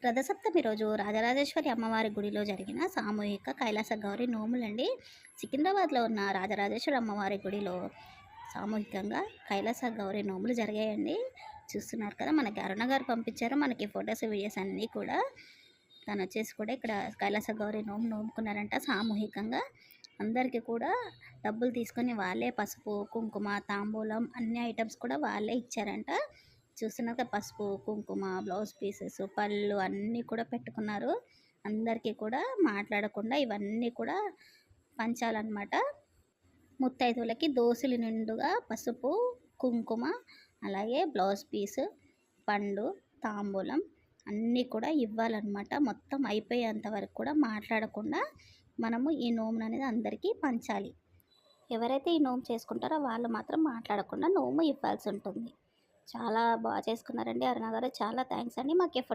రథసప్తమి రోజు రాజరాజేశ్వరి అమ్మవారి గుడిలో జరిగిన సామూహిక కైలాస గౌరి నోములండి. సికింద్రాబాద్లో ఉన్న రాజరాజేశ్వరి అమ్మవారి గుడిలో సామూహికంగా కైలాస గౌరి నోములు జరిగాయండి. చూస్తున్నారు కదా, మనకి అరుణ గారు పంపించారు మనకి ఫొటోస్ వీడియోస్ అన్నీ కూడా. తను వచ్చేసి కూడా ఇక్కడ కైలాస గౌరి నోము నోముకున్నారంట సామూహికంగా. అందరికీ కూడా డబ్బులు తీసుకొని వాళ్ళే పసుపు కుంకుమ తాంబూలం అన్ని ఐటమ్స్ కూడా వాళ్ళే ఇచ్చారంట. చూస్తున్నాక పసుపు కుంకుమ బ్లౌజ్ పీసెస్ పళ్ళు అన్నీ కూడా పెట్టుకున్నారు. అందరికీ కూడా మాట్లాడకుండా ఇవన్నీ కూడా పంచాలన్నమాట. ముత్తైదువులకి దోశలు నిండుగా పసుపు కుంకుమ అలాగే బ్లౌజ్ పీస్ పండు తాంబూలం అన్నీ కూడా ఇవ్వాలన్నమాట. మొత్తం అయిపోయేంత వరకు కూడా మాట్లాడకుండా మనము ఈ నోమును అనేది అందరికీ పంచాలి. ఎవరైతే ఈ నోము చేసుకుంటారో వాళ్ళు మాత్రం మాట్లాడకుండా నోము ఇవ్వాల్సి ఉంటుంది. చాలా బాగా చేసుకున్నారండి అరుణ గారు. చాలా థ్యాంక్స్ అండి. మాకు